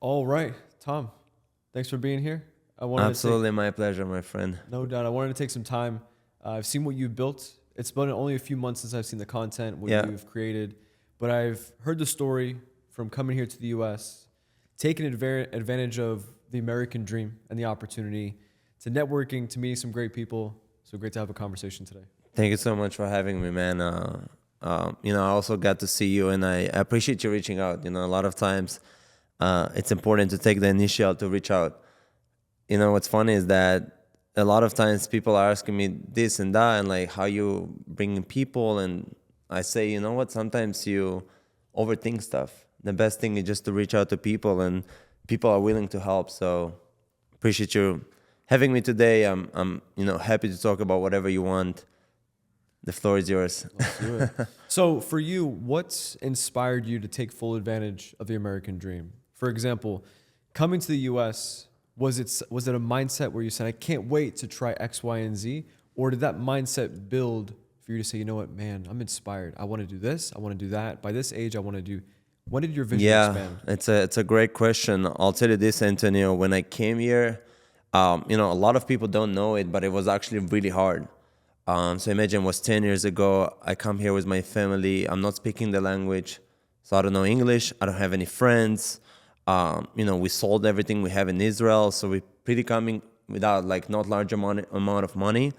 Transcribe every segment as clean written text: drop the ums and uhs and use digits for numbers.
All right, Tom, thanks for being here. I wanted to take, Absolutely, my pleasure, my friend. no doubt, I wanted to take some time. I've seen what you've built. It's been only a few months since I've seen the content, what Yeah, you've created, but I've heard the story from coming here to the US, taking advantage of the American dream and the opportunity to networking, to meeting some great people. So great to have a conversation today. thank you so much for having me, man. I also got to see you, and I appreciate you reaching out. A lot of times, it's important to take the initial to reach out. What's funny is that a lot of times people are asking me this and that, and like how you bring people, and I say, you know what? Sometimes you overthink stuff. The best thing is just to reach out to people, and people are willing to help. So appreciate you having me today. I'm happy to talk about whatever you want. The floor is yours. Let's do it. So, for you, what's inspired you to take full advantage of the American dream? For example, coming to the US, was it a mindset where you said, I can't wait to try X, Y, and Z? Or did that mindset build for you to say, you know what, man, I'm inspired. I want to do this. I want to do that. By this age, I want to do. When did your vision Yeah, expand? it's a great question. I'll tell you this, Antonio. When I came here, a lot of people don't know it, but it was actually really hard. So imagine it was 10 years ago. I come here with my family. I'm not speaking the language, so I don't know English. I don't have any friends. We sold everything we have in Israel, so we're pretty coming without like not large amount of money.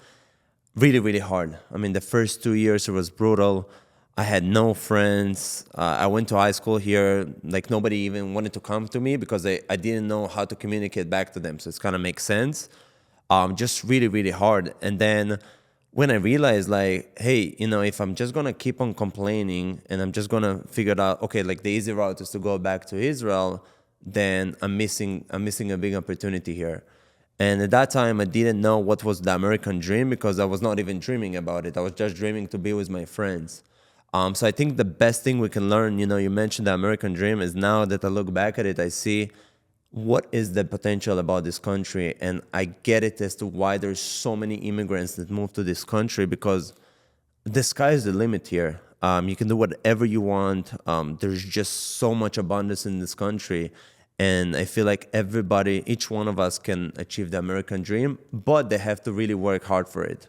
Really, really hard. I mean, the first 2 years it was brutal. I had no friends. I went to high school here. Like nobody even wanted to come to me because I didn't know how to communicate back to them. So it's kind of makes sense. Just really, really hard. And then when I realized like, hey, if I'm just gonna keep on complaining and I'm just gonna figure it out, okay, like the easy route is to go back to Israel, then I'm missing a big opportunity here. And at that time, I didn't know what was the American dream because I was not even dreaming about it. I was just dreaming to be with my friends. So I think the best thing we can learn, you mentioned the American dream, is now that I look back at it, I see what is the potential about this country, and I get it as to why there's so many immigrants that move to this country, because the sky is the limit here. You can do whatever you want. There's just so much abundance in this country, and I feel like everybody, each one of us, can achieve the American dream, but they have to really work hard for it.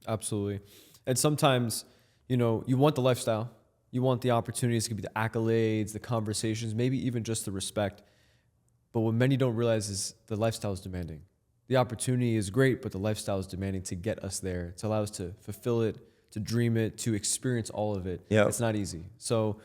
Absolutely. And sometimes, you want the lifestyle, you want the opportunities, it could be the accolades, the conversations, maybe even just the respect. But what many don't realize is the lifestyle is demanding. The opportunity is great, but the lifestyle is demanding to get us there, to allow us to fulfill it, to dream it, to experience all of it. Yeah. It's not easy. So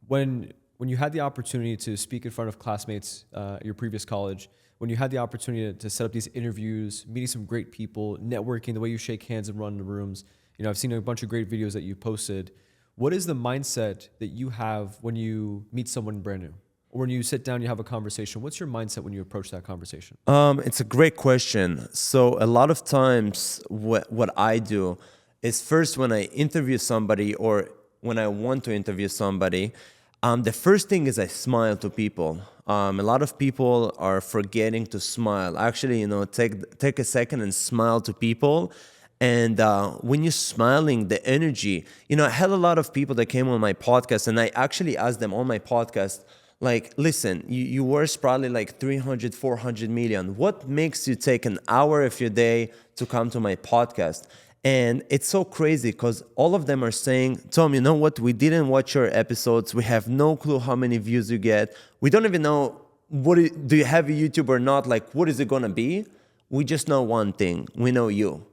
when you had the opportunity to speak in front of classmates at your previous college, when you had the opportunity to set up these interviews, meeting some great people, networking, the way you shake hands and run the rooms, I've seen a bunch of great videos that you posted. What is the mindset that you have when you meet someone brand new? Or when you sit down, you have a conversation, what's your mindset when you approach that conversation? It's a great question. So a lot of times what I do is, first when I interview somebody or when I want to interview somebody, the first thing is I smile to people. A lot of people are forgetting to smile. Actually, take a second and smile to people. And when you're smiling, the energy, I had a lot of people that came on my podcast, and I actually asked them on my podcast, like, listen, you worth probably like 300, 400 million. What makes you take an hour of your day to come to my podcast? And it's so crazy because all of them are saying, Tom, you know what? We didn't watch your episodes. We have no clue how many views you get. We don't even know do you have a YouTube or not? Like, what is it going to be? We just know one thing. We know you.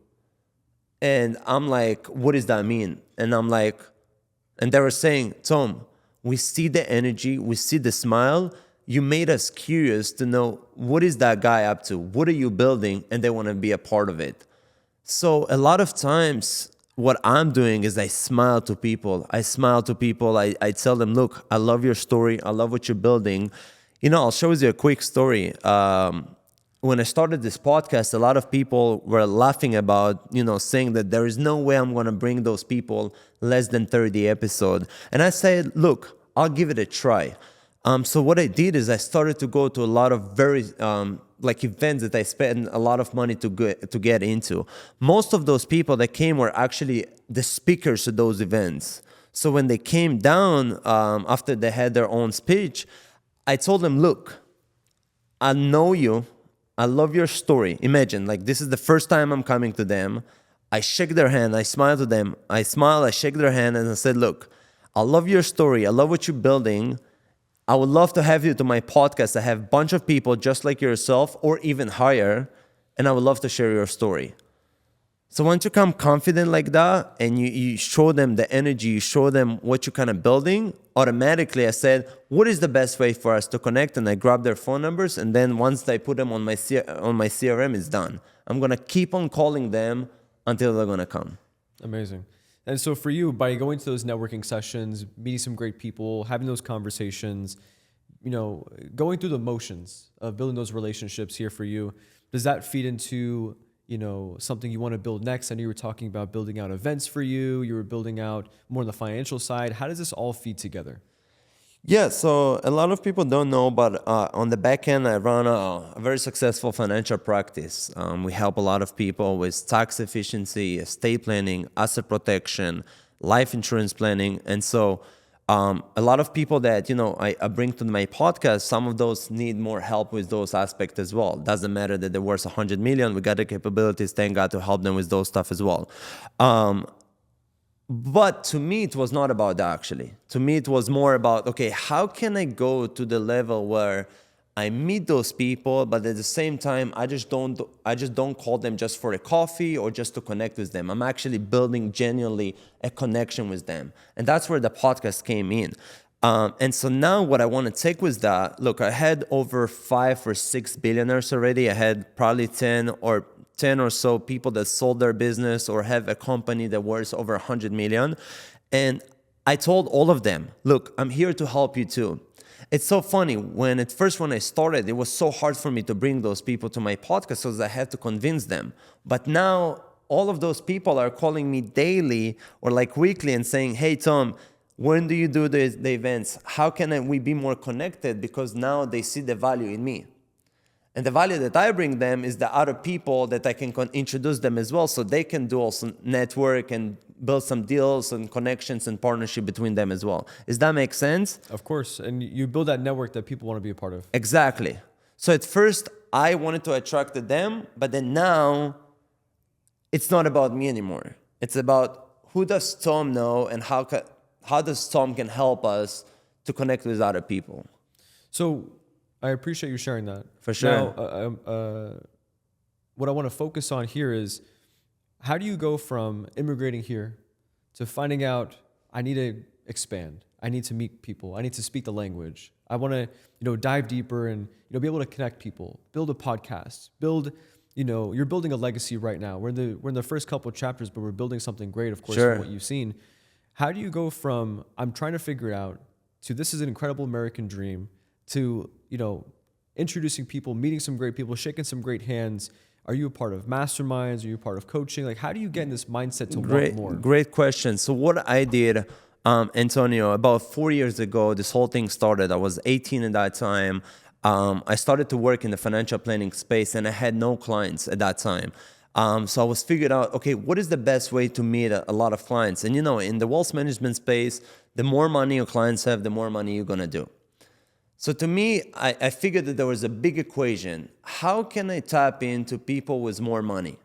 And I'm like, what does that mean? And they were saying, Tom, we see the energy, we see the smile. You made us curious to know, what is that guy up to? What are you building? And they want to be a part of it. So a lot of times what I'm doing is I smile to people. I tell them, look, I love your story. I love what you're building. I'll show you a quick story. When I started this podcast, a lot of people were laughing about, saying that there is no way I'm going to bring those people less than 30 episodes. And I said, look, I'll give it a try. So what I did is I started to go to a lot of very events that I spent a lot of money to get into. Most of those people that came were actually the speakers of those events. So when they came down after they had their own speech, I told them, look, I know you. I love your story. Imagine, like, this is the first time I'm coming to them. I shake their hand. I smile to them. I smile. I shake their hand. And I said, look, I love your story. I love what you're building. I would love to have you to my podcast. I have a bunch of people just like yourself or even higher. And I would love to share your story. So once you come confident like that and you show them the energy, you show them what you're kind of building, automatically I said, what is the best way for us to connect? And I grabbed their phone numbers. And then once I put them on my CRM, it's done. I'm going to keep on calling them until they're going to come. Amazing. And so for you, by going to those networking sessions, meeting some great people, having those conversations, going through the motions of building those relationships here for you, does that feed into something you want to build next? I know you were talking about building out events for you. You were building out more on the financial side. How does this all feed together? Yeah, so a lot of people don't know, but on the back end, I run a very successful financial practice. We help a lot of people with tax efficiency, estate planning, asset protection, life insurance planning. And so a lot of people that, I bring to my podcast, some of those need more help with those aspects as well. Doesn't matter that they're worth 100 million. We got the capabilities, thank God, to help them with those stuff as well. But to me, it was not about that, actually. To me, it was more about, okay, how can I go to the level where I meet those people, but at the same time, I just don't call them just for a coffee or just to connect with them. I'm actually building genuinely a connection with them. And that's where the podcast came in. And so now what I want to take with that, look, I had over 5 or 6 billionaires already. I had probably 10 or so people that sold their business or have a company that worth over 100 million. And I told all of them, look, I'm here to help you too. It's so funny. When I started, it was so hard for me to bring those people to my podcast because I had to convince them. But now all of those people are calling me daily or like weekly and saying, hey, Tom, when do you do the events? How can we be more connected? Because now they see the value in me. And the value that I bring them is the other people that I can introduce them as well, so they can do also network and build some deals and connections and partnership between them as well. Does that make sense? Of course. And you build that network that people want to be a part of. Exactly. So at first, I wanted to attract them, but then now, it's not about me anymore. It's about who does Tom know and how does Tom can help us to connect with other people. So I appreciate you sharing that. For sure. Now, what I want to focus on here is how do you go from immigrating here to finding out I need to expand, I need to meet people, I need to speak the language, I want to dive deeper and be able to connect people, build a podcast, you're building a legacy right now. We're in the first couple of chapters, but we're building something great, of course, Sure. from what you've seen. How do you go from I'm trying to figure it out to this is an incredible American dream to introducing people, meeting some great people, shaking some great hands? Are you a part of masterminds? Are you a part of coaching? Like, how do you get in this mindset to want more? Great question. So what I did, Antonio, about 4 years ago, this whole thing started. I was 18 at that time. I started to work in the financial planning space, and I had no clients at that time. So I was figuring out, okay, what is the best way to meet a lot of clients? And in the wealth management space, the more money your clients have, the more money you're going to do. So to me, I figured that there was a big equation. How can I tap into people with more money?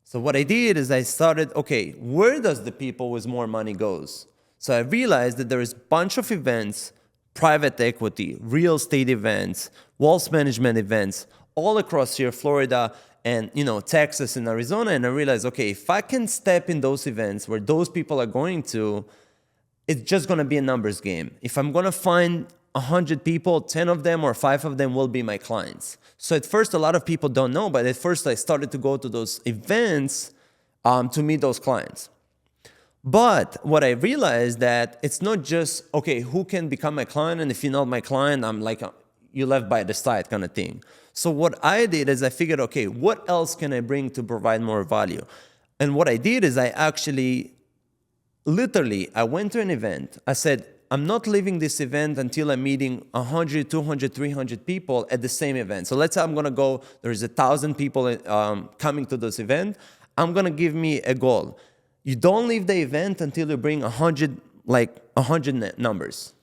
So what I did is I started, okay, where does the people with more money goes? So I realized that there is a bunch of events, private equity, real estate events, wealth management events, all across here, Florida and Texas and Arizona. And I realized, okay, if I can step in those events where those people are going to, it's just going to be a numbers game. If I'm going to find 100 people, 10 of them or 5 of them will be my clients. So at first, a lot of people don't know, but at first I started to go to those events to meet those clients. But what I realized that it's not just, okay, who can become my client? And if you're not my client, I'm like, you left by the side kind of thing. So what I did is I figured, okay, what else can I bring to provide more value? And what I did is I actually, literally, I went to an event. I said, I'm not leaving this event until I'm meeting 100, 200, 300 people at the same event. So let's say I'm going to go, there's 1,000 people coming to this event. I'm going to give me a goal. You don't leave the event until you bring 100 numbers.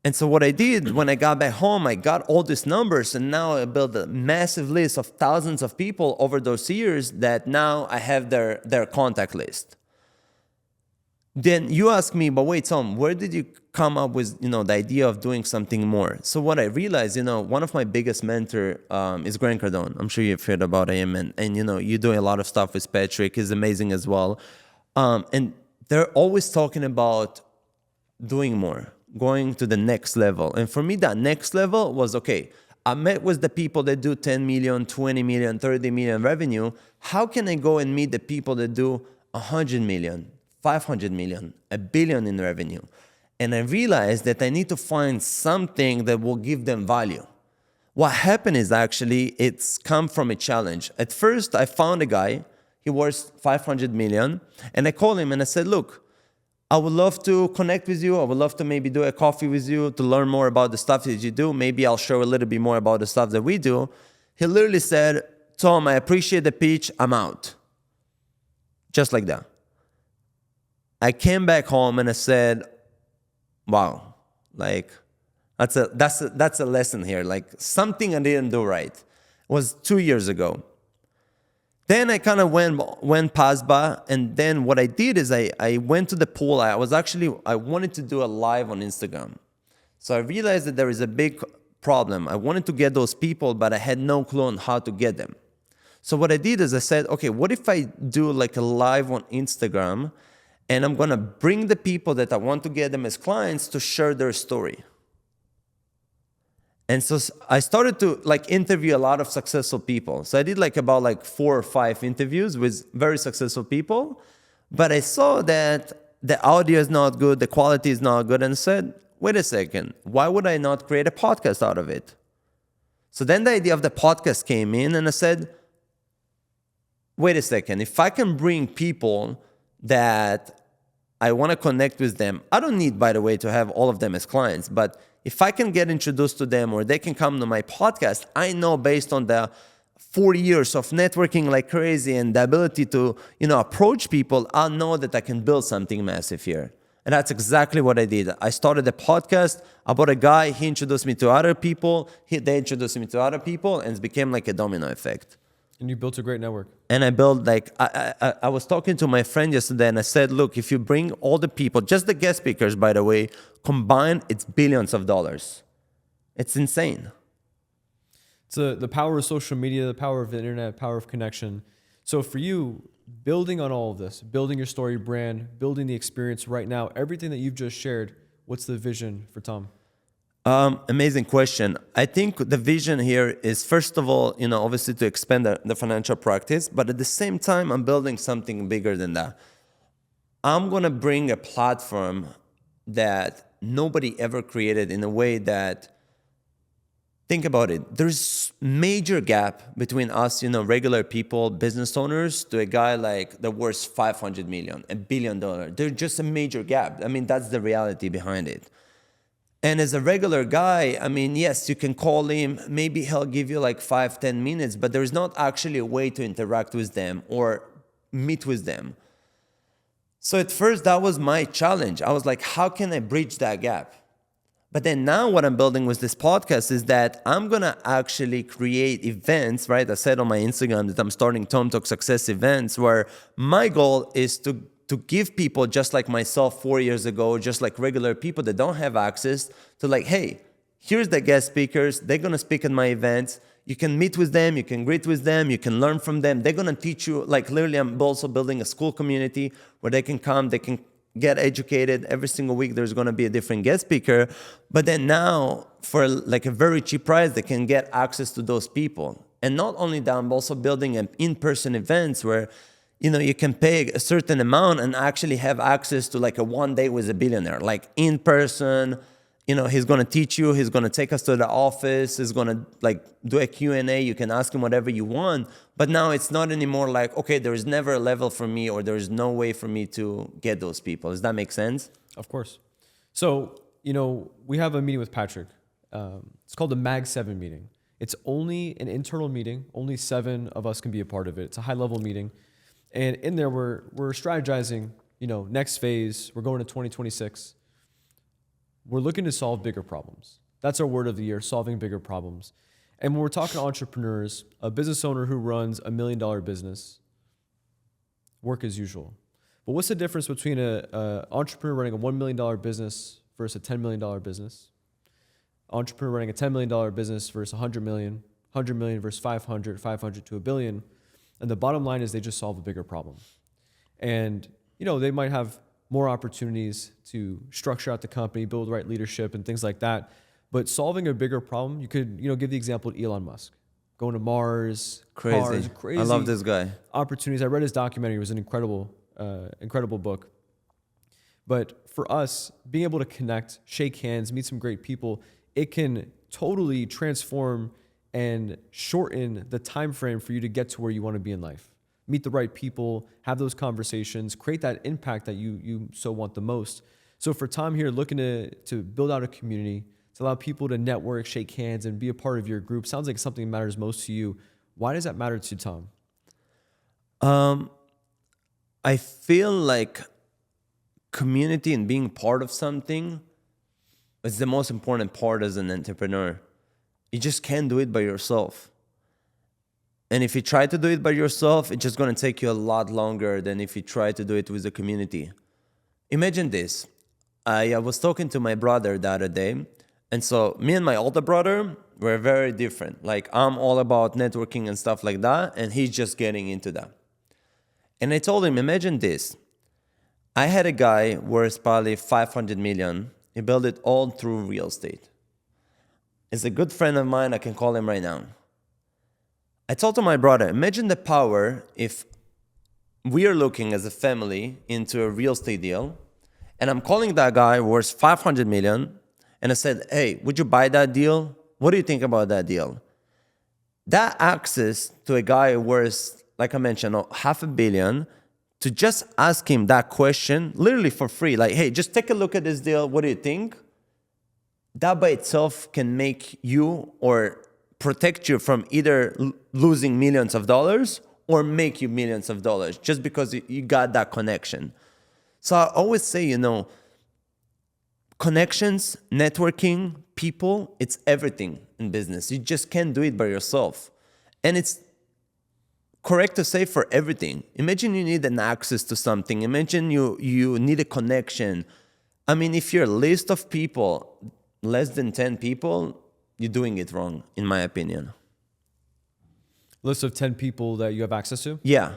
And so what I did when I got back home, I got all these numbers, and now I built a massive list of thousands of people over those years that now I have their contact list. Then you ask me, but wait, Tom, where did you come up with, the idea of doing something more? So what I realized, one of my biggest mentor is Grant Cardone. I'm sure you've heard about him, and you're doing a lot of stuff with Patrick. He's amazing as well. And they're always talking about doing more, going to the next level. And for me, that next level was, okay, I met with the people that do 10 million, 20 million, 30 million revenue. How can I go and meet the people that do 100 million, 500 million, a billion in revenue? And I realized that I need to find something that will give them value. What happened is actually, it's come from a challenge. At first, I found a guy, he worth 500 million, and I called him and I said, look, I would love to connect with you. I would love to maybe do a coffee with you to learn more about the stuff that you do. Maybe I'll share a little bit more about the stuff that we do. He literally said, Tom, I appreciate the pitch. I'm out. Just like that. I came back home and I said, wow, like that's a lesson here. Like something I didn't do right. It was 2 years ago. Then I kind of went past by, and then what I did is I went to the pool. I wanted to do a live on Instagram. So I realized that there is a big problem. I wanted to get those people, but I had no clue on how to get them. So what I did is I said, okay, what if I do like a live on Instagram, and I'm gonna bring the people that I want to get them as clients to share their story. And so I started to like interview a lot of successful people. So I did about 4 or 5 interviews with very successful people, but I saw that the audio is not good, the quality is not good, and I said, wait a second, why would I not create a podcast out of it? So then the idea of the podcast came in, and I said, wait a second, if I can bring people that I want to connect with them, I don't need, by the way, to have all of them as clients, but if I can get introduced to them or they can come to my podcast, I know based on the 40 years of networking like crazy and the ability to, approach people, I'll know that I can build something massive here. And that's exactly what I did. I started a podcast about a guy, he introduced me to other people, they introduced me to other people, and it became like a domino effect. And you built a great network. And I built I was talking to my friend yesterday, and I said, look, if you bring all the people, just the guest speakers, by the way, combined, it's billions of dollars. It's insane. It's the power of social media, the power of the internet, power of connection. So for you, building on all of this, building your story brand, building the experience right now, everything that you've just shared, what's the vision for Tom? Amazing question. I think the vision here is, first of all, obviously to expand the financial practice, but at the same time, I'm building something bigger than that. I'm going to bring a platform that nobody ever created in a way that, think about it, there's major gap between us, regular people, business owners, to a guy like that worth 500 million, $1 billion. There's just a major gap. I mean, that's the reality behind it. And as a regular guy, I mean, yes, you can call him, maybe he'll give you 5-10 minutes, but there's not actually a way to interact with them or meet with them. So at first, that was my challenge. I was like, how can I bridge that gap? But then now what I'm building with this podcast is that I'm going to actually create events, right? I said on my Instagram that I'm starting Tom Talk Success events, where my goal is to give people just like myself 4 years ago, just like regular people that don't have access to hey, here's the guest speakers. They're going to speak at my events. You can meet with them. You can greet with them. You can learn from them. They're going to teach you, literally I'm also building a school community where they can come, they can get educated. Every single week there's going to be a different guest speaker. But then now for a very cheap price, they can get access to those people. And not only that, I'm also building an in-person events where you can pay a certain amount and actually have access to a 1 day with a billionaire, in person. He's going to teach you, he's going to take us to the office, he's going to do a Q&A, you can ask him whatever you want. But now it's not anymore okay, there is never a level for me, or there is no way for me to get those people. Does that make sense? Of course. So, we have a meeting with Patrick. It's called the Mag 7 meeting. It's only an internal meeting. Only 7 of us can be a part of it. It's a high-level meeting. And in there, we're strategizing, next phase. We're going to 2026. we're looking to solve bigger problems. That's our word of the year, solving bigger problems. And when we're talking to entrepreneurs, a business owner who runs $1 million business, work as usual. But what's the difference between a entrepreneur running a $1 million business versus a $10 million business? Entrepreneur running a $10 million business versus 100 million, 100 million versus 500, 500 to a billion. And the bottom line is they just solve a bigger problem. And, they might have more opportunities to structure out the company, build the right leadership and things like that. But solving a bigger problem, you could, give the example of Elon Musk. Going to Mars, cars, crazy. I love this guy. Opportunities. I read his documentary. It was an incredible book. But for us, being able to connect, shake hands, meet some great people, it can totally transform and shorten the time frame for you to get to where you want to be in life. Meet the right people, have those conversations, create that impact that you so want the most. So for Tom here, looking to build out a community, to allow people to network, shake hands, and be a part of your group, sounds like something that matters most to you. Why does that matter to Tom? I feel like community and being part of something is the most important part as an entrepreneur. You just can't do it by yourself. And if you try to do it by yourself, it's just going to take you a lot longer than if you try to do it with a community. Imagine this. I was talking to my brother the other day. And so me and my older brother were very different. Like, I'm all about networking and stuff like that. And he's just getting into that. And I told him, imagine this. I had a guy worth probably 500 million. He built it all through real estate. He's a good friend of mine. I can call him right now. I told to my brother, imagine the power if we are looking as a family into a real estate deal, and I'm calling that guy worth 500 million, and I said, hey, would you buy that deal? What do you think about that deal? That access to a guy worth, like I mentioned, $500 million, to just ask him that question, literally for free, like, hey, just take a look at this deal. What do you think? That by itself can make you or protect you from either losing millions of dollars or make you millions of dollars just because you got that connection. So I always say, connections, networking, people, it's everything in business. You just can't do it by yourself. And it's correct to say for everything. Imagine you need an access to something. Imagine you need a connection. I mean, if you're a list of people, less than 10 people, you're doing it wrong, in my opinion. List of 10 people that you have access to? Yeah.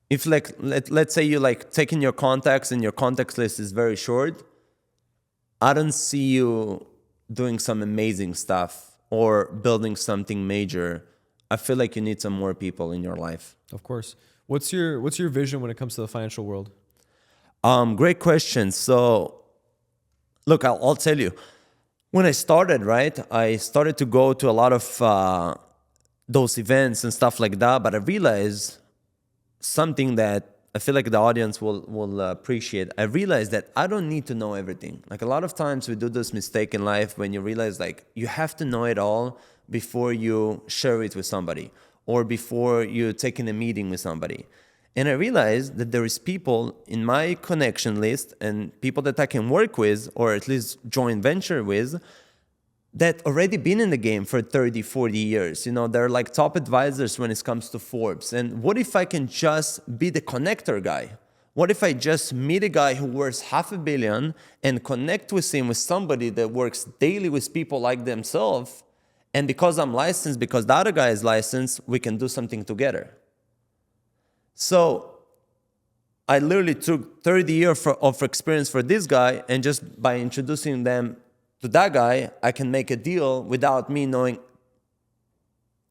If let's say you taking your contacts and your contacts list is very short, I don't see you doing some amazing stuff or building something major. I feel like you need some more people in your life. Of course. What's your vision when it comes to the financial world? Great question. So, look, I'll tell you. When I started, I started to go to a lot of those events and stuff like that, but I realized something that I feel like the audience will appreciate. I realized that I don't need to know everything. Like, a lot of times we do this mistake in life when you realize you have to know it all before you share it with somebody or before you're taking a meeting with somebody. And I realized that there is people in my connection list and people that I can work with or at least joint venture with that already been in the game for 30, 40 years. They're like top advisors when it comes to Forbes. And what if I can just be the connector guy? What if I just meet a guy who worth $500 million and connect with him with somebody that works daily with people like themselves? And because I'm licensed, because the other guy is licensed, we can do something together. So I literally took 30 years of experience for this guy, and just by introducing them to that guy, I can make a deal without me knowing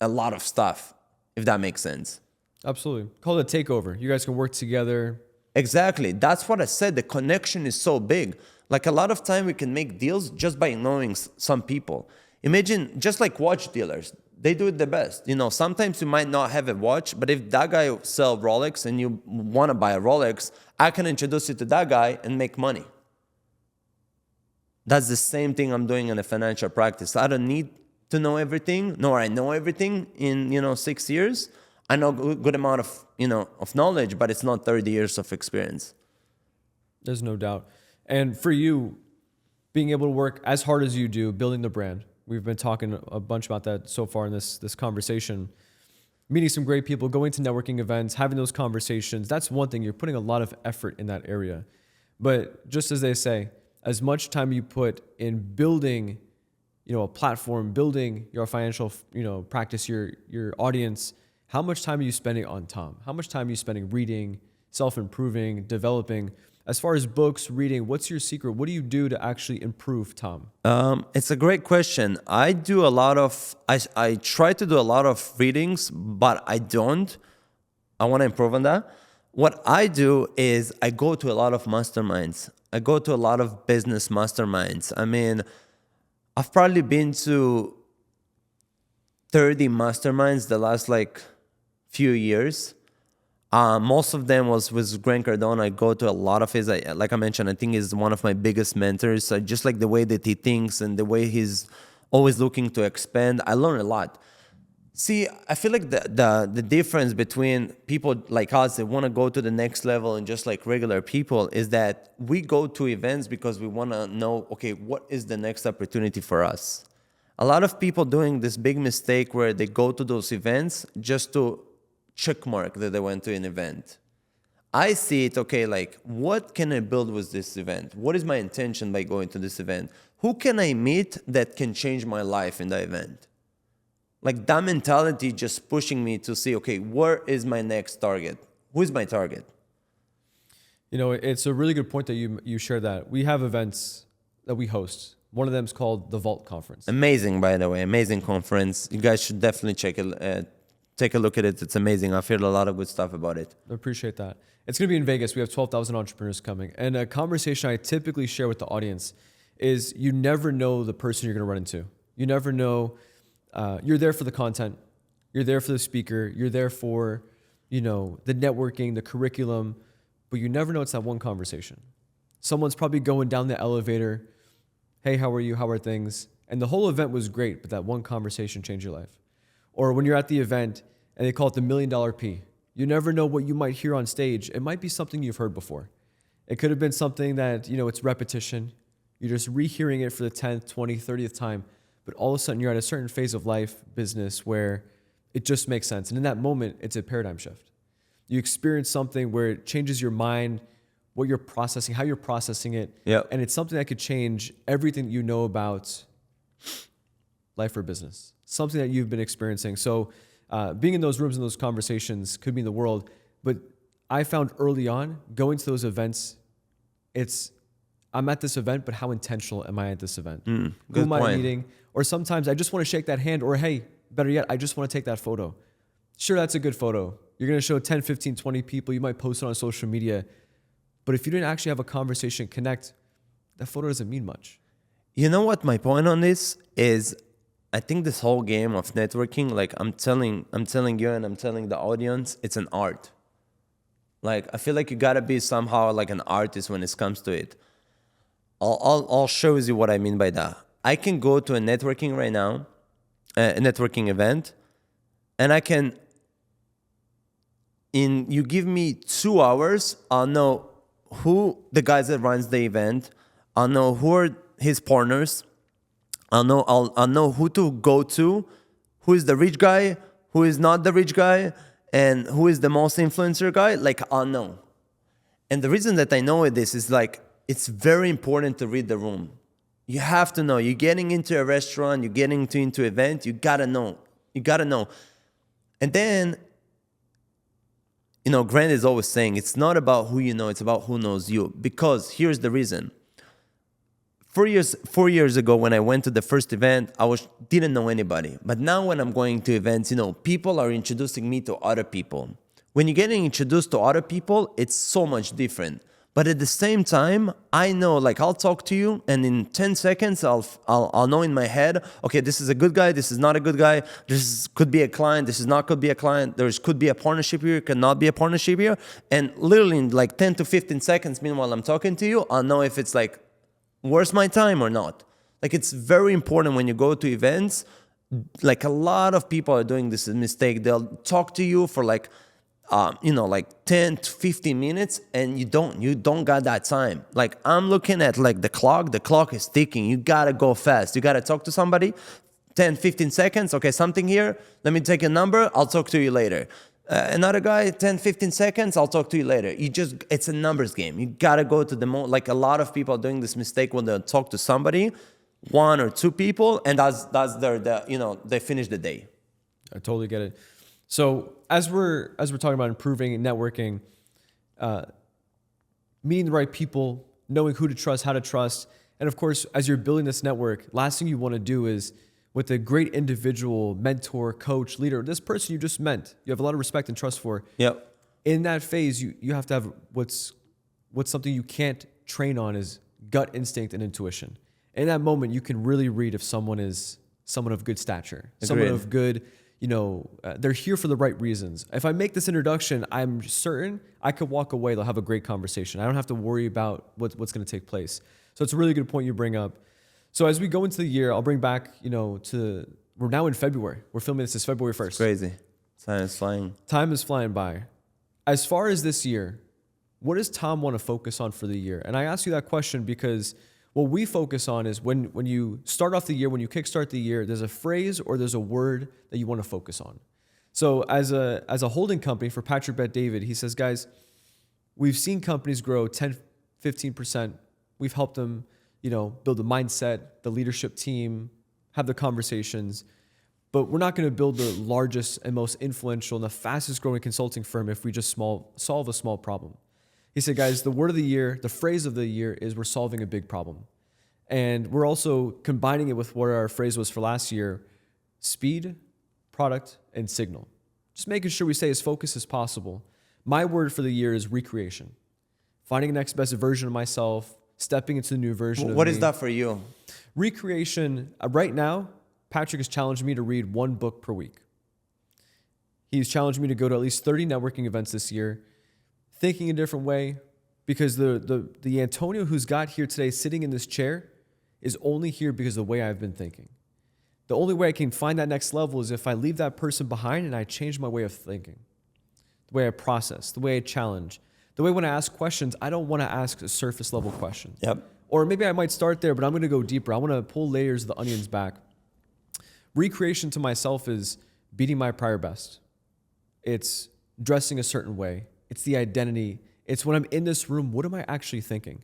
a lot of stuff, if that makes sense. Absolutely. Call it a takeover. You guys can work together. Exactly. That's what I said. The connection is so big. Like, a lot of time we can make deals just by knowing some people. Imagine just like watch dealers. They do it the best. Sometimes you might not have a watch, but if that guy sells Rolex and you want to buy a Rolex, I can introduce you to that guy and make money. That's the same thing I'm doing in a financial practice. I don't need to know everything, nor I know everything in 6 years. I know a good amount of knowledge, but it's not 30 years of experience. There's no doubt. And for you, being able to work as hard as you do, building the brand. We've been talking a bunch about that so far in this conversation. Meeting some great people, going to networking events, having those conversations. That's one thing. You're putting a lot of effort in that area. But just as they say, as much time you put in building, a platform, building your financial, practice, your audience, how much time are you spending on Tom? How much time are you spending reading, self-improving, developing? As far as books, reading, what's your secret? What do you do to actually improve, Tom? It's a great question. I try to do a lot of readings, but I don't. I want to improve on that. What I do is I go to a lot of masterminds. I go to a lot of business masterminds. I mean, I've probably been to 30 masterminds the last few years. Most of them was with Grant Cardone. I go to a lot of his. Like I mentioned, I think he's one of my biggest mentors. I just like the way that he thinks and the way he's always looking to expand. I learn a lot. See, I feel like the difference between people like us that want to go to the next level and just like regular people is that we go to events because we want to know, okay, what is the next opportunity for us? A lot of people doing this big mistake where they go to those events just to check mark that they went to an event. I see it, okay, like what can I build with this event? What is my intention by going to this event? Who can I meet that can change my life in the event? Like that mentality just pushing me to see, okay, where is my next target? Who is my target? It's a really good point that you share that. We have events that we host. One of them is called the Vault Conference. Amazing, by the way, amazing conference. You guys should definitely take a look at it. It's amazing. I've heard a lot of good stuff about it. I appreciate that. It's going to be in Vegas. We have 12,000 entrepreneurs coming. And a conversation I typically share with the audience is you never know the person you're going to run into. You never know. You're there for the content. You're there for the speaker. You're there for, the networking, the curriculum. But you never know it's that one conversation. Someone's probably going down the elevator. Hey, how are you? How are things? And the whole event was great, but that one conversation changed your life. Or when you're at the event and they call it the $1 million P. You never know what you might hear on stage. It might be something you've heard before. It could have been something that, it's repetition. You're just rehearing it for the 10th, 20th, 30th time. But all of a sudden you're at a certain phase of life, business, where it just makes sense. And in that moment, it's a paradigm shift. You experience something where it changes your mind, what you're processing, how you're processing it. Yep. And it's something that could change everything that you know about life or business, something that you've been experiencing. So being in those rooms and those conversations could mean the world. But I found early on, going to those events, I'm at this event, but how intentional am I at this event? Who am I meeting? Or sometimes I just want to shake that hand, or hey, better yet, I just want to take that photo. Sure, that's a good photo. You're going to show 10, 15, 20 people. You might post it on social media. But if you didn't actually have a conversation, connect, that photo doesn't mean much. You know what my point on this is? I think this whole game of networking, like I'm telling you and I'm telling the audience, it's an art. Like I feel like you gotta be somehow like an artist when it comes to it. I'll show you what I mean by that. I can go to a networking right now, a networking event, and I can, you give me 2 hours, I'll know who the guys that runs the event, I'll know who are his partners, I'll know who to go to, who is the rich guy, who is not the rich guy, and who is the most influencer guy. Like I'll know. And the reason that I know this is like, it's very important to read the room. You have to know. You're getting into a restaurant, you're getting into an event, you gotta know. You gotta know. And then, Grant is always saying, it's not about who you know, it's about who knows you. Because here's the reason. 4 years ago, when I went to the first event, didn't know anybody. But now when I'm going to events, people are introducing me to other people. When you're getting introduced to other people, it's so much different. But at the same time, I know, like I'll talk to you, and in 10 seconds, I'll know in my head, okay, this is a good guy, this is not a good guy, this could be a client, this is not could be a client, there could be a partnership here, could not be a partnership here. And literally in like 10 to 15 seconds, meanwhile I'm talking to you, I'll know if it's like worth my time or not. Like it's very important when you go to events. Like a lot of people are doing this mistake. They'll talk to you for like like 10 to 15 minutes, and you don't got that time. Like, I'm looking at like the clock is ticking. You gotta go fast. You gotta talk to somebody, 10, 15 seconds. Okay, something here. Let me take a number. I'll talk to you later. Another guy, 10, 15 seconds. I'll talk to you later. It's a numbers game. You gotta go to the like a lot of people are doing this mistake when they talk to somebody, one or two people, and that's they finish the day. I totally get it. So as we're talking about improving and networking, meeting the right people, knowing who to trust, how to trust, and of course, as you're building this network, last thing you want to do is, with a great individual, mentor, coach, leader, this person you just met, you have a lot of respect and trust for. Yep. In that phase, you have to have what's something you can't train on is gut instinct and intuition. In that moment, you can really read if someone is someone of good stature, someone of good, they're here for the right reasons. If I make this introduction, I'm certain I could walk away. They'll have a great conversation. I don't have to worry about what's going to take place. So it's a really good point you bring up. So as we go into the year, I'll bring back, we're now in February. We're filming this February 1st. It's crazy. Time is flying. Time is flying by. As far as this year, what does Tom want to focus on for the year? And I ask you that question because what we focus on is when you start off the year, when you kickstart the year, there's a phrase or there's a word that you want to focus on. So as a holding company for Patrick Bet David, he says, guys, we've seen companies grow 10, 15%. We've helped them, build the mindset, the leadership team, have the conversations. But we're not going to build the largest and most influential and the fastest growing consulting firm if we just solve a small problem. He said, guys, the word of the year, the phrase of the year is we're solving a big problem. And we're also combining it with what our phrase was for last year, speed, product, and signal. Just making sure we stay as focused as possible. My word for the year is recreation. Finding the next best version of myself, stepping into the new version of me. What is that for you? Recreation, right now, Patrick has challenged me to read one book per week. He's challenged me to go to at least 30 networking events this year, thinking a different way, because the Antonio who's got here today sitting in this chair is only here because of the way I've been thinking. The only way I can find that next level is if I leave that person behind and I change my way of thinking, the way I process, the way I challenge, the way when I ask questions, I don't want to ask a surface level question. Yep. Or maybe I might start there, but I'm going to go deeper. I want to pull layers of the onions back. Recreation to myself is beating my prior best. It's dressing a certain way. It's the identity. It's when I'm in this room, what am I actually thinking?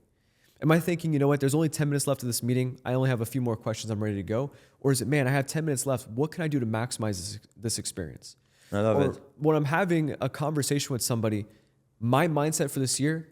Am I thinking, you know what, there's only 10 minutes left of this meeting. I only have a few more questions. I'm ready to go. Or is it, man, I have 10 minutes left. What can I do to maximize this experience? I love it. When I'm having a conversation with somebody, my mindset for this year,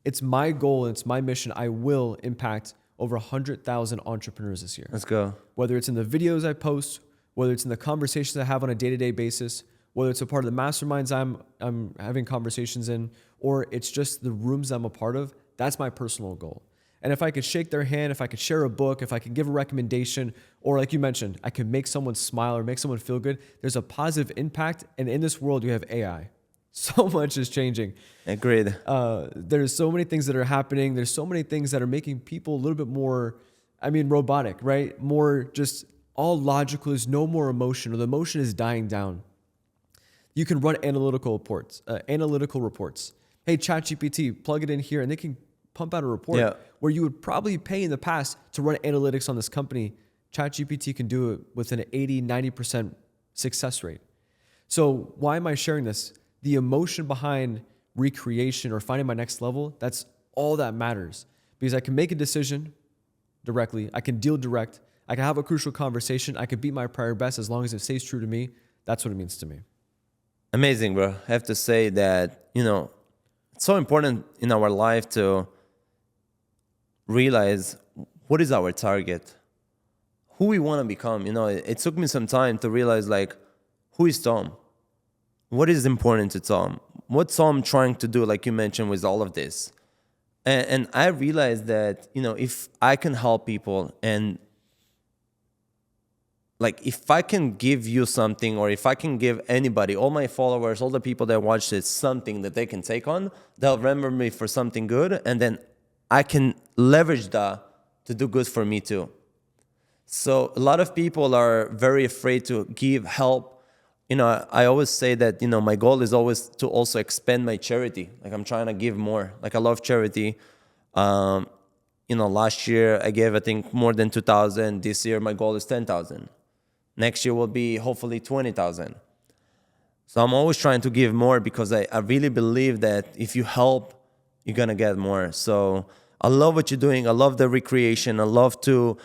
it's my goal and it's my mission. I will impact over 100,000 entrepreneurs this year. Let's go. Whether it's in the videos I post, whether it's in the conversations I have on a day-to-day basis, whether it's a part of the masterminds I'm having conversations in, or it's just the rooms I'm a part of, that's my personal goal. And if I could shake their hand, if I could share a book, if I could give a recommendation, or like you mentioned, I could make someone smile or make someone feel good, there's a positive impact. And in this world, you have AI. So much is changing. Agreed. There's so many things that are happening. There's so many things that are making people a little bit more, robotic, right? More just all logical. There's no more emotion, or the emotion is dying down. You can run analytical reports. Hey, ChatGPT, plug it in here, and they can pump out a report where you would probably pay in the past to run analytics on this company. ChatGPT can do it with an 80, 90% success rate. So why am I sharing this? The emotion behind recreation or finding my next level, that's all that matters. Because I can make a decision directly. I can deal direct. I can have a crucial conversation. I can beat my prior best as long as it stays true to me. That's what it means to me. Amazing, bro. I have to say that, it's so important in our life to realize what is our target, who we want to become. It took me some time to realize, who is Tom? What is important to Tom? What's Tom trying to do, like you mentioned, with all of this? And I realized that, if I can help people and if I can give you something, or if I can give anybody, all my followers, all the people that watch this, something that they can take on, they'll remember me for something good. And then I can leverage that to do good for me too. So a lot of people are very afraid to give help, I always say that, my goal is always to also expand my charity. Like I'm trying to give more. Like I love charity. Last year I gave, I think, more than 2,000. This year my goal is 10,000. Next year will be hopefully 20,000. So I'm always trying to give more because I really believe that if you help, you're going to get more. So I love what you're doing. I love the recreation. I love to,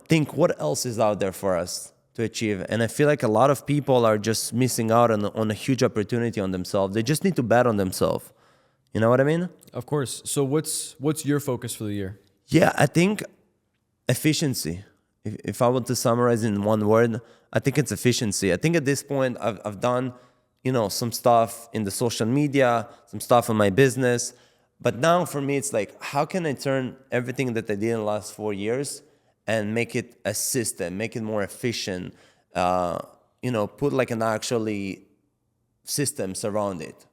think what else is out there for us to achieve. And I feel like a lot of people are just missing out on a huge opportunity on themselves. They just need to bet on themselves. You know what I mean? Of course. So what's your focus for the year? Yeah, I think efficiency. If I were to summarize in one word, I think it's efficiency. I think at this point I've done, some stuff in the social media, some stuff in my business. But now for me, it's like, how can I turn everything that I did in the last 4 years and make it a system, make it more efficient, put like an actually systems around it.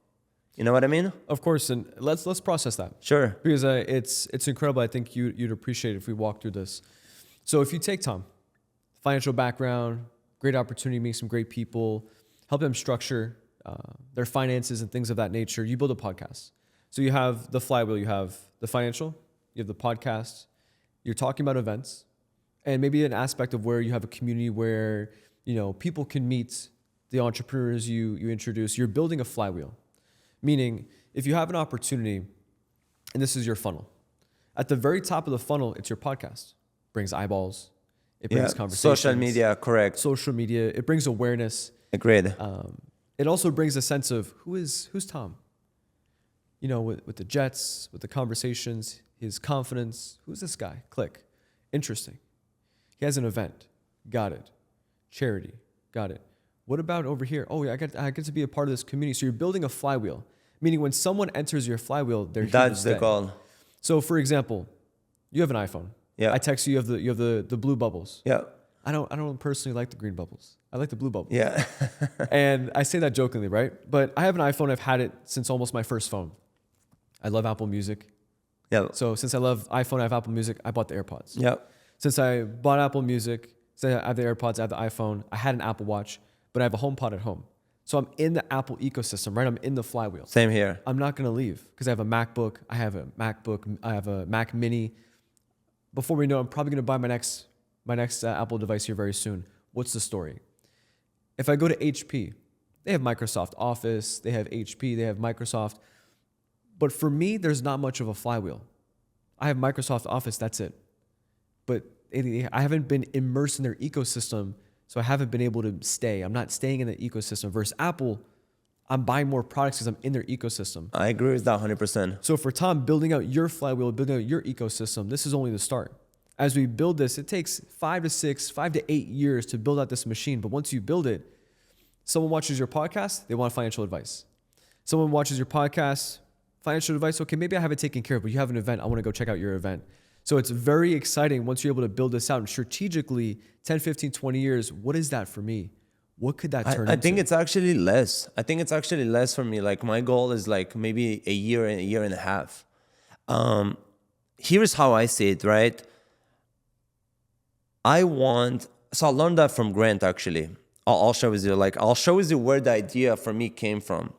You know what I mean? Of course, and let's process that. Sure. Because it's incredible. I think you'd appreciate it if we walk through this. So if you take Tom, financial background, great opportunity, meet some great people, help them structure their finances and things of that nature, you build a podcast. So you have the flywheel, you have the financial, you have the podcast, you're talking about events, and maybe an aspect of where you have a community where, people can meet the entrepreneurs you introduce. You're building a flywheel, meaning if you have an opportunity, and this is your funnel, at the very top of the funnel, it's your podcast. Brings eyeballs. It brings conversations. Social media, correct. Social media. It brings awareness. Agreed. It also brings a sense of who's Tom? With the jets, with the conversations, his confidence. Who's this guy? Click. Interesting. He has an event. Got it. Charity. Got it. What about over here? Oh, yeah, I get to be a part of this community. So you're building a flywheel. Meaning when someone enters your flywheel, they're here That's to stay. the goal. So for example, you have an iPhone. Yeah. I text you, you have the blue bubbles. Yeah. I don't personally like the green bubbles. I like the blue bubbles. Yeah. And I say that jokingly, right? But I have an iPhone. I've had it since almost my first phone. I love Apple Music. Yeah. So since I love iPhone, I have Apple Music. I bought the AirPods. Yeah. Since I bought Apple Music, since I have the AirPods, I have the iPhone. I had an Apple Watch, but I have a HomePod at home. So I'm in the Apple ecosystem, right? I'm in the flywheel. Same here. I'm not going to leave because I have a MacBook. I have a Mac Mini. Before we know, I'm probably going to buy my next Apple device here very soon. What's the story? If I go to HP, they have Microsoft Office, they have HP, they have Microsoft. But for me, there's not much of a flywheel. I have Microsoft Office, that's it. But I haven't been immersed in their ecosystem, so I haven't been able to stay. I'm not staying in the ecosystem. Versus Apple, I'm buying more products because I'm in their ecosystem. I agree with that 100%. So for Tom, building out your flywheel, building out your ecosystem, this is only the start. As we build this, it takes 5 to 8 years to build out this machine. But once you build it, someone watches your podcast, they want financial advice. Someone watches your podcast, financial advice, okay, maybe I have it taken care of, but you have an event, I want to go check out your event. So it's very exciting once you're able to build this out and strategically 10, 15, 20 years, what is that for me? What could that turn into? I think it's actually less. I think it's actually less for me. Like my goal is like maybe a year and a half. Here's how I see it, right? I learned that from Grant actually. I'll share with you. I'll share with you where the idea for me came from.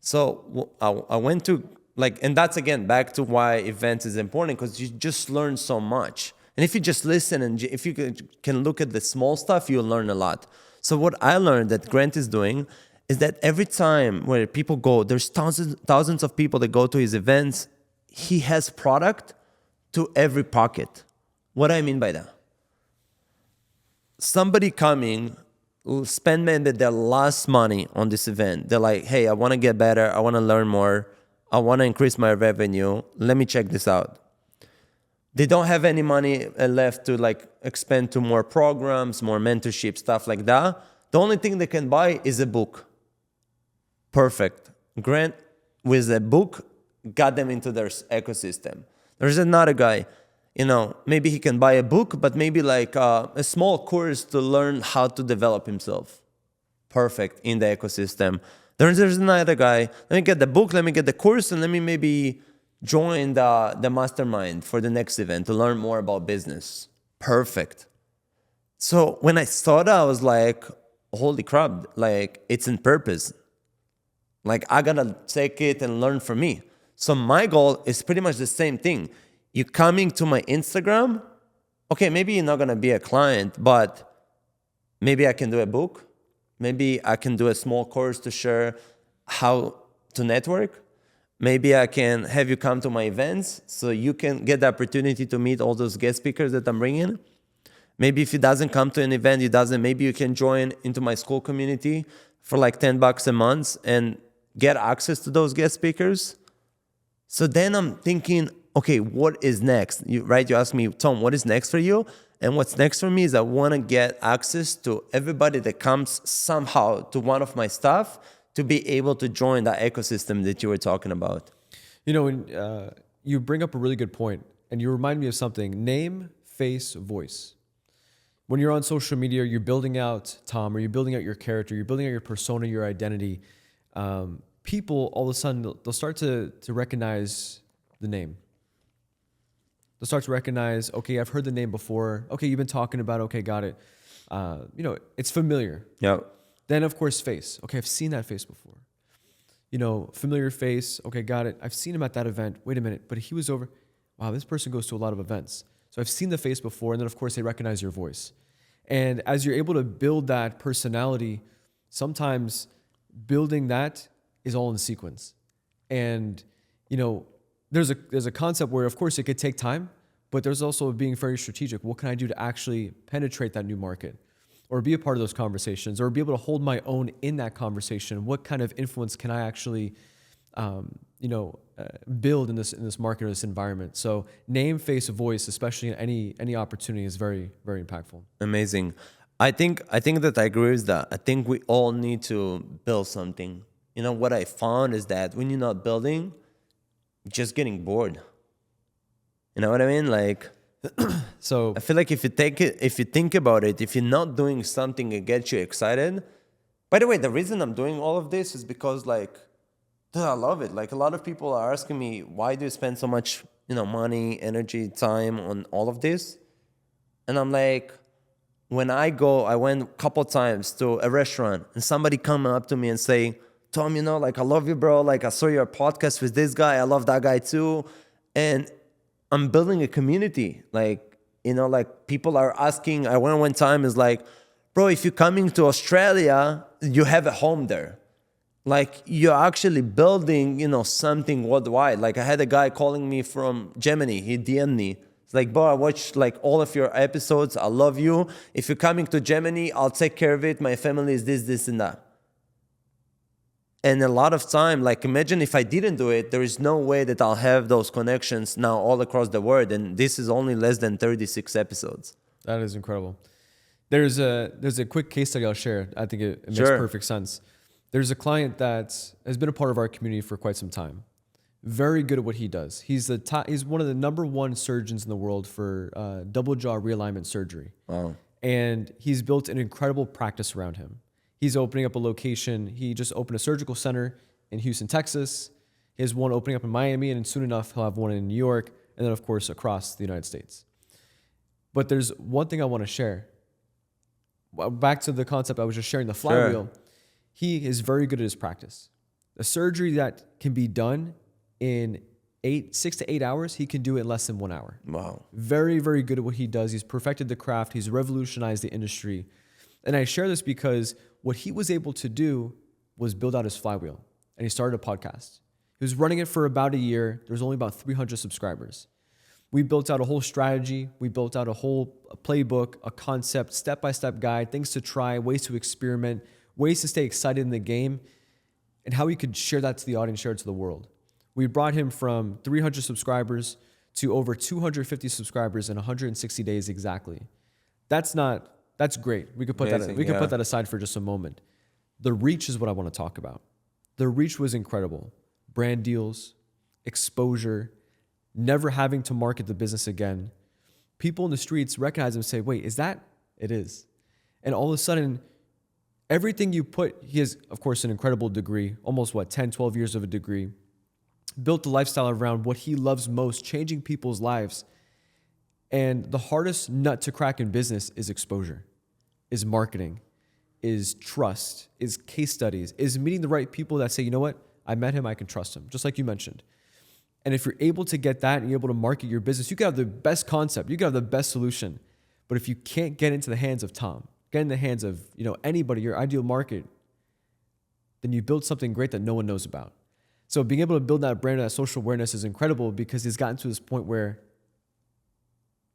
So I went to and that's again back to why events is important, because you just learn so much. And if you just listen and if you can look at the small stuff, you'll learn a lot. So what I learned that Grant is doing is that every time where people go, there's thousands of people that go to his events. He has product to every pocket. What do I mean by that? Somebody coming will spend their last money on this event. They're like, hey, I want to get better. I want to learn more. I want to increase my revenue. Let me check this out. They don't have any money left to expand to more programs, more mentorship, stuff like that. The only thing they can buy is a book. Perfect. Grant, with a book, got them into their ecosystem. There's another guy, maybe he can buy a book, but maybe a small course to learn how to develop himself. Perfect, in the ecosystem. There's another guy, let me get the book, let me get the course, and let me maybe join the mastermind for the next event to learn more about business. Perfect. So when I saw that, I was like, holy crap, like it's in purpose. Like I gotta take it and learn from me. So my goal is pretty much the same thing. You coming to my Instagram, okay, maybe you're not gonna be a client, but maybe I can do a book. Maybe I can do a small course to share how to network. Maybe I can have you come to my events so you can get the opportunity to meet all those guest speakers that I'm bringing. Maybe if he doesn't come to an event, maybe you can join into my school community for like $10 a month and get access to those guest speakers. So then I'm thinking, okay, what is next? You asked me, Tom, what is next for you? And what's next for me is I want to get access to everybody that comes somehow to one of my stuff to be able to join that ecosystem that you were talking about. You know, when you bring up a really good point, and you remind me of something: name, face, voice. When you're on social media, you're building out Tom, or you're building out your character, you're building out your persona, your identity. People all of a sudden they'll start to recognize the name. They'll start to recognize, okay, I've heard the name before. Okay, you've been talking about it. Okay, got it. You know, it's familiar. Yeah. Then of course face. Okay, I've seen that face before. You know, familiar face. Okay, got it. I've seen him at that event. Wait a minute, but he was over. Wow, this person goes to a lot of events. So I've seen the face before, and then of course they recognize your voice. And as you're able to build that personality, sometimes building that is all in sequence. And you know, there's a concept where of course it could take time, but there's also being very strategic. What can I do to actually penetrate that new market, or be a part of those conversations, or be able to hold my own in that conversation? What kind of influence can I actually build in this market or this environment? So name, face, voice, especially in any opportunity, is very, very impactful. Amazing. I think that I agree with that. I think we all need to build something. You know, what I found is that when you're not building, you're just getting bored. You know what I mean? Like, So I feel like if you think about it, if you're not doing something that gets you excited. By the way, the reason I'm doing all of this is because, like, dude, I love it. Like, a lot of people are asking me, why do you spend so much, money, energy, time on all of this? And I'm like, when I went a couple times to a restaurant and somebody come up to me and say, Tom, like, I love you, bro. Like, I saw your podcast with this guy. I love that guy too. And I'm building a community. Like, like, people are asking. I went one time, is like, bro, if you're coming to Australia, you have a home there. Like, you're actually building, something worldwide. Like, I had a guy calling me from Germany. He DM'd me. It's like, bro, I watched like all of your episodes. I love you. If you're coming to Germany, I'll take care of it. My family is this, and that. And a lot of time, like, imagine if I didn't do it, there is no way that I'll have those connections now all across the world. And this is only less than 36 episodes. that is incredible. There's a quick case study I'll share. I think it makes Sure. perfect sense. There's a client that has been a part of our community for quite some time. Very good at what he does. He's one of the number one surgeons in the world for double jaw realignment surgery. Wow. And he's built an incredible practice around him. He's opening up a location. He just opened a surgical center in Houston, Texas. He has one opening up in Miami, and soon enough, he'll have one in New York, and then, of course, across the United States. But there's one thing I want to share. Back to the concept I was just sharing, the flywheel. Sure. He is very good at his practice. A surgery that can be done in 6 to 8 hours, he can do it in less than 1 hour. Wow. Very, very good at what he does. He's perfected the craft. He's revolutionized the industry. And I share this because what he was able to do was build out his flywheel. And he started a podcast. He was running it for about a year. There was only about 300 subscribers. We built out a whole strategy. We built out a whole playbook, a concept, step-by-step guide, things to try, ways to experiment, ways to stay excited in the game, and how he could share that to the audience, share it to the world. We brought him from 300 subscribers to over 250 subscribers in 160 days exactly. That's great. We could put Amazing, we could put that aside for just a moment. The reach is what I want to talk about. The reach was incredible. Brand deals, exposure, never having to market the business again. People in the streets recognize him and say, wait, is that? It is. And all of a sudden, everything you put, he has, of course, an incredible degree, almost 10, 12 years of a degree, built a lifestyle around what he loves most, changing people's lives. And the hardest nut to crack in business is exposure, is marketing, is trust, is case studies, is meeting the right people that say, you know what, I met him, I can trust him, just like you mentioned. And if you're able to get that and you're able to market your business, you can have the best concept, you can have the best solution. But if you can't get into the hands of Tom, get in the hands of, you know, anybody, your ideal market, then you build something great that no one knows about. So being able to build that brand, that social awareness is incredible because he's gotten to this point where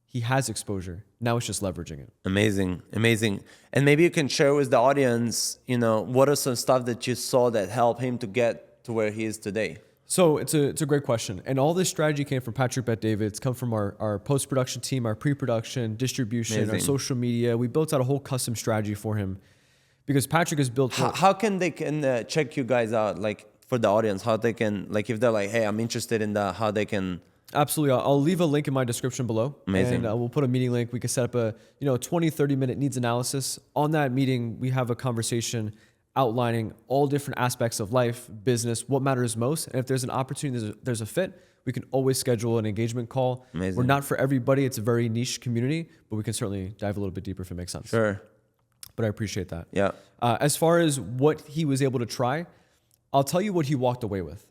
he has exposure. Now it's just leveraging it. Amazing, amazing. And maybe you can share with the audience, you know, what are some stuff that you saw that helped him to get to where he is today? So it's a great question. And all this strategy came from Patrick Bet-David. It's come from our post-production team, our pre-production, distribution, Amazing. our social media. We built out a whole custom strategy for him because Patrick has built... How can they check you guys out, like for the audience, how they can, like if they're like, hey, I'm interested in that, how they can... Absolutely. I'll leave a link in my description below. Amazing. And we'll put a meeting link. We can set up a 20, 30-minute needs analysis. On that meeting, we have a conversation outlining all different aspects of life, business, what matters most. And if there's an opportunity, there's a fit, we can always schedule an engagement call. Amazing. We're not for everybody. It's a very niche community, but we can certainly dive a little bit deeper if it makes sense. Sure. But I appreciate that. Yeah. As far as what he was able to try, I'll tell you what he walked away with.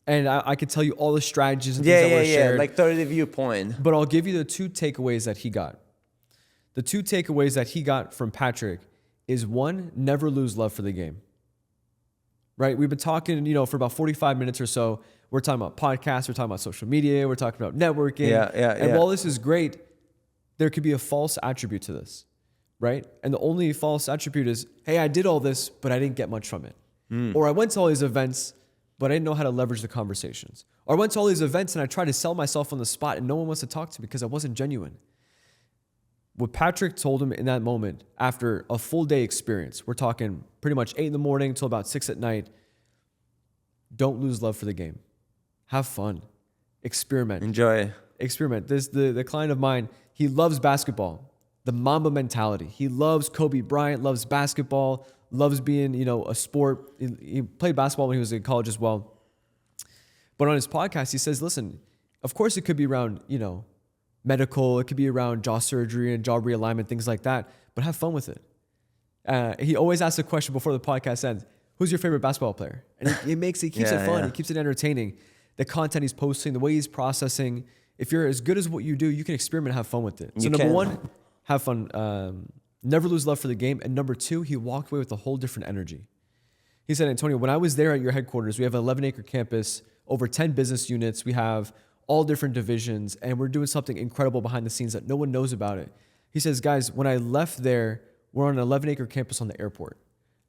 And I could tell you all the strategies and things that were shared. Like 30 viewpoint. But I'll give you the two takeaways that he got. The two takeaways that he got from Patrick is one, never lose love for the game. Right? We've been talking, for about 45 minutes or so. We're talking about podcasts. We're talking about social media. We're talking about networking. And while this is great, there could be a false attribute to this, right? And the only false attribute is, hey, I did all this, but I didn't get much from it. Or I went to all these events, but I didn't know how to leverage the conversations. Or I went to all these events and I tried to sell myself on the spot and no one wants to talk to me because I wasn't genuine. What Patrick told him in that moment, after a full day experience, we're talking pretty much 8 in the morning till about 6 at night, don't lose love for the game. Have fun. Experiment. Enjoy. Experiment. The client of mine, he loves basketball. The Mamba mentality. He loves Kobe Bryant, loves basketball, loves being, a sport. He played basketball when he was in college as well. But on his podcast, he says, listen, of course it could be around, medical. It could be around jaw surgery and jaw realignment, things like that. But have fun with it. He always asks a question before the podcast ends. Who's your favorite basketball player? And he keeps it fun. He keeps it entertaining. The content he's posting, the way he's processing. If you're as good as what you do, you can experiment and have fun with it. So number one, have fun. Never lose love for the game. And number two, he walked away with a whole different energy. He said, Antonio, when I was there at your headquarters, we have an 11-acre campus, over 10 business units. We have all different divisions, and we're doing something incredible behind the scenes that no one knows about it. He says, guys, when I left there, we're on an 11-acre campus on the airport.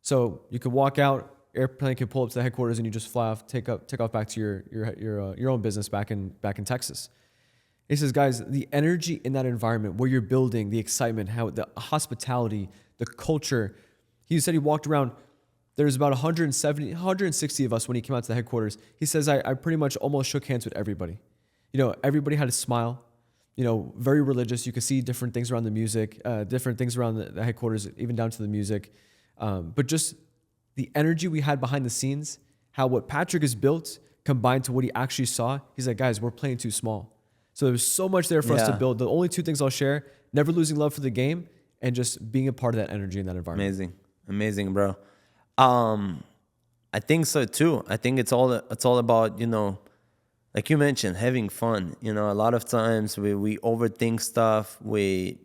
So you could walk out, airplane could pull up to the headquarters, and you just fly off, take off back to your own business back in Texas. He says, guys, the energy in that environment where you're building, the excitement, how the hospitality, the culture. He said he walked around. There's about 160 of us when he came out to the headquarters. He says, I pretty much almost shook hands with everybody. Everybody had a smile. Very religious. You could see different things around the music, different things around the headquarters, even down to the music. But just the energy we had behind the scenes, how what Patrick has built combined to what he actually saw. He's like, guys, we're playing too small. So there was so much there for us to build. The only two things I'll share, never losing love for the game and just being a part of that energy in that environment. Amazing, bro. I think so too. I think it's all about, like you mentioned, having fun. A lot of times we overthink stuff. We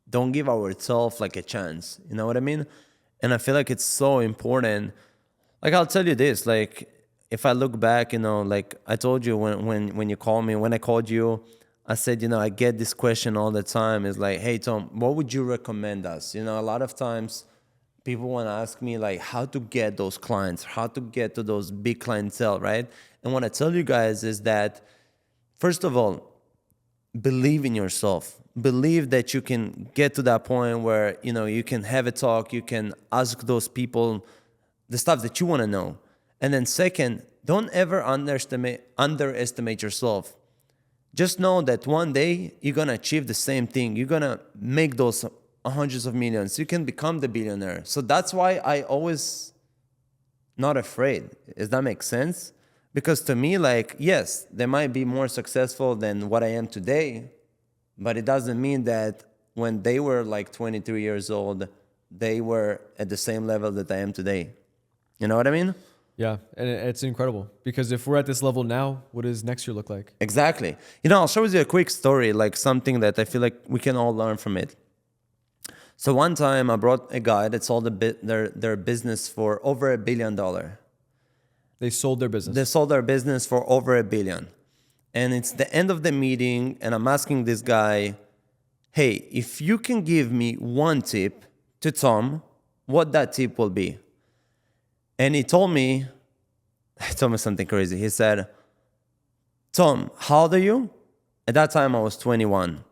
don't give ourselves like a chance. You know what I mean? And I feel like it's so important. Like I'll tell you this, like if I look back, like I told you when you called me, when I called you, I said, I get this question all the time. It's like, hey, Tom, what would you recommend us? A lot of times people want to ask me like how to get those clients, how to get to those big clientele, right? And what I tell you guys is that, first of all, believe in yourself. Believe that you can get to that point where, you can have a talk, you can ask those people the stuff that you want to know. And then second, don't ever underestimate yourself. Just know that one day you're going to achieve the same thing. You're going to make those hundreds of millions. You can become the billionaire. So that's why I always not afraid. Does that make sense? Because to me, like, yes, they might be more successful than what I am today, but it doesn't mean that when they were like 23 years old, they were at the same level that I am today. You know what I mean? Yeah, and it's incredible because if we're at this level now, what does next year look like? Exactly. I'll show you a quick story, like something that I feel like we can all learn from it. So one time I brought a guy that sold their business for over $1 billion. They sold their business. They sold their business for over $1 billion. And it's the end of the meeting, and I'm asking this guy, hey, if you can give me one tip to Tom, what that tip will be. And he told me something crazy. He said, Tom, how old are you? At that time, I was 21.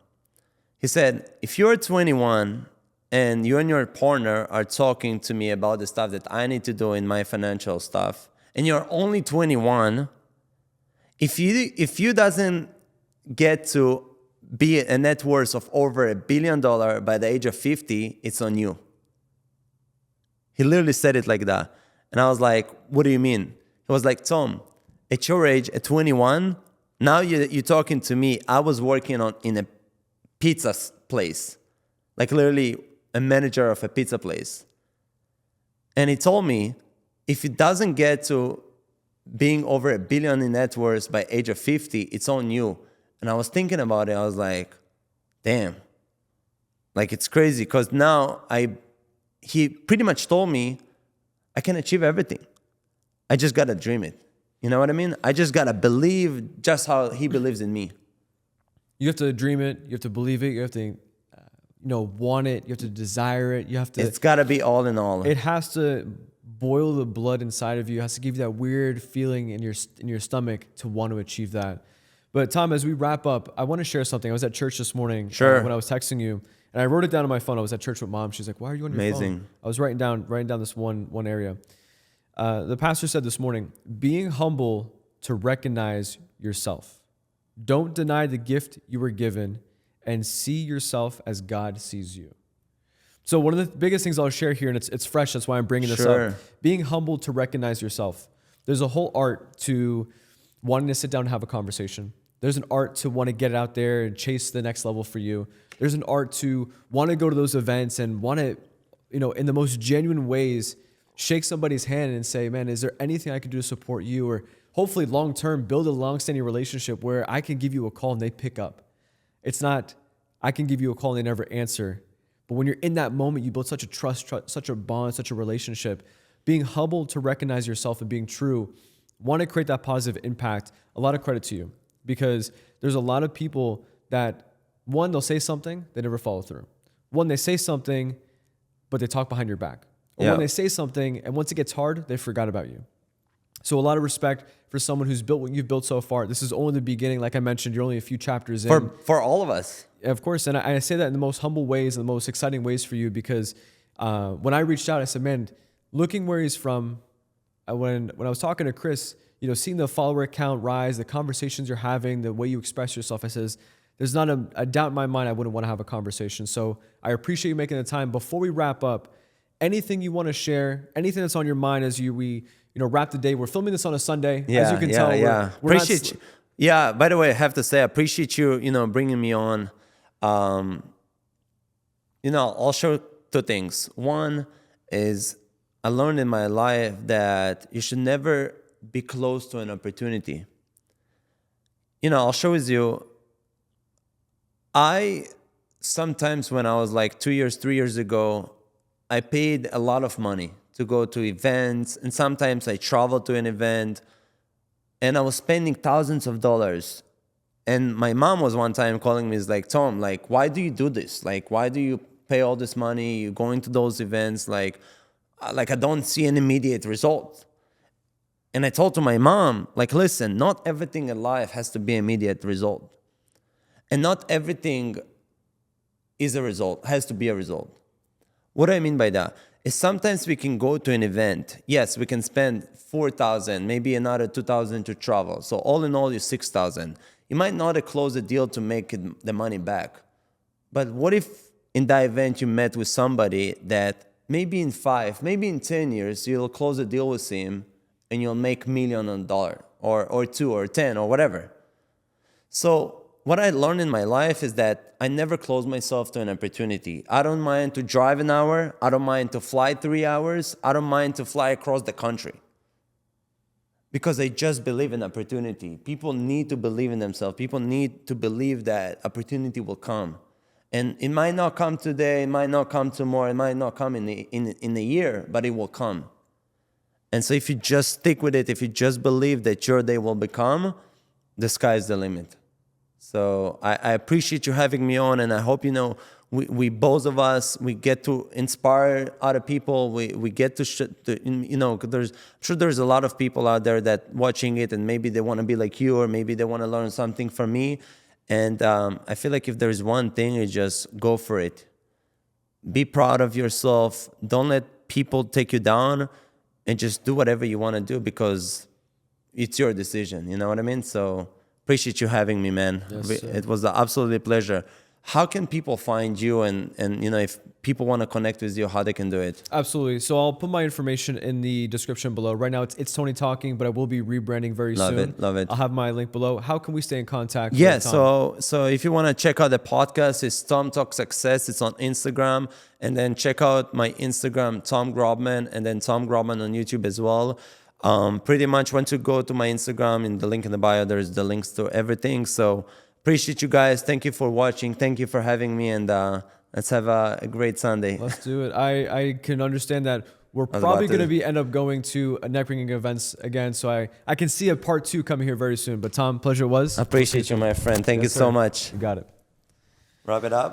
He said, if you're 21 and you and your partner are talking to me about the stuff that I need to do in my financial stuff, and you're only 21, if you doesn't get to be a net worth of over $1 billion by the age of 50, it's on you. He literally said it like that. And I was like, what do you mean? He was like, Tom, at your age, at 21, now you're talking to me. I was working in a pizza place, like literally a manager of a pizza place. And he told me, if it doesn't get to being over $1 billion in net worth by age of 50, it's on you. And I was thinking about it. I was like, damn, like it's crazy. Because now he pretty much told me I can achieve everything. I just got to dream it. You know what I mean? I just got to believe just how he believes in me. You have to dream it. You have to believe it. You have to, want it. You have to desire it. You have to. It's got to be all in all. It has to boil the blood inside of you. It has to give you that weird feeling in your stomach to want to achieve that. But Tom, as we wrap up, I want to share something. I was at church this morning when I was texting you, and I wrote it down on my phone. I was at church with Mom. She's like, "Why are you on your phone?" I was writing down this one area. The pastor said this morning, being humble to recognize yourself. Don't deny the gift you were given and see yourself as God sees you. So one of the biggest things I'll share here, and it's fresh, that's why I'm bringing this up, being humble to recognize yourself. There's a whole art to wanting to sit down and have a conversation. There's an art to want to get out there and chase the next level for you. There's an art to want to go to those events and want to, in the most genuine ways, shake somebody's hand and say, man, is there anything I can do to support you? Or hopefully long-term, build a long-standing relationship where I can give you a call and they pick up. It's not, I can give you a call and they never answer. But when you're in that moment, you build such a trust, such a bond, such a relationship. Being humble to recognize yourself and being true, want to create that positive impact, a lot of credit to you. Because there's a lot of people that, one, they'll say something, they never follow through. One, they say something, but they talk behind your back. Or when they say something, and once it gets hard, they forgot about you. So a lot of respect for someone who's built what you've built so far. This is only the beginning. Like I mentioned, you're only a few chapters in. For all of us. Of course, and I say that in the most humble ways and the most exciting ways for you because when I reached out, I said, man, looking where he's from, when I was talking to Chris, seeing the follower count rise, the conversations you're having, the way you express yourself, I says, there's not a doubt in my mind I wouldn't want to have a conversation. So I appreciate you making the time. Before we wrap up, anything you want to share, anything that's on your mind as we wrap the day. We're filming this on a Sunday. As you can tell, we're appreciate you. Yeah, by the way, I have to say, I appreciate you, bringing me on. I'll show two things. One is I learned in my life that you should never be close to an opportunity. I'll show you. I sometimes when I was like 2 years, 3 years ago, I paid a lot of money to go to events, and sometimes I traveled to an event, and I was spending thousands of dollars. And my mom was one time calling me, is like, Tom, like, why do you do this? Like, why do you pay all this money? You're going to those events, like I don't see an immediate result. And I told to my mom, like, listen, not everything in life has to be immediate result. And not everything is a result, has to be a result. What do I mean by that? Is sometimes we can go to an event. Yes, we can spend $4,000, maybe another $2,000 to travel. So all in all, you're $6,000. You might not have closed the deal to make the money back. But what if in that event you met with somebody that maybe in 5, maybe in 10 years, you'll close a deal with him and you'll make $1 million or 2 or 10 or whatever. So what I learned in my life is that I never close myself to an opportunity. I don't mind to drive an hour. I don't mind to fly 3 hours. I don't mind to fly across the country. Because I just believe in opportunity. People need to believe in themselves. People need to believe that opportunity will come. And it might not come today, it might not come tomorrow, it might not come in a year, but it will come. And so if you just stick with it, if you just believe that your day will become, the sky is the limit. So I appreciate you having me on, and I hope, we both of us, we get to inspire other people. We get to, I'm sure there's a lot of people out there that watching it, and maybe they want to be like you, or maybe they want to learn something from me. And I feel like if there's one thing, you just go for it. Be proud of yourself. Don't let people take you down, and just do whatever you want to do, because it's your decision. You know what I mean? So appreciate you having me, man. Yes, It was an absolute pleasure. How can people find you, and if people want to connect with you, how they can do it? Absolutely. So I'll put my information in the description below. Right now it's Tony Talking, but I will be rebranding very soon. Love it. I'll have my link below. How can we stay in contact? Yeah, with Tom? so if you want to check out the podcast, it's Tom Talk Success. It's on Instagram. And then check out my Instagram, Tom Grobman, and then Tom Grobman on YouTube as well. Pretty much once you go to my Instagram, in the link in the bio, there's the links to everything. So appreciate you guys. Thank you for watching. Thank you for having me. And let's have a great Sunday. Let's do it. I can understand that we're probably going to end up going to networking events again. So I can see a part 2 coming here very soon. But Tom, pleasure was. Appreciate you, my friend. Thank you Yes, so sir. much. You got it. Wrap it up.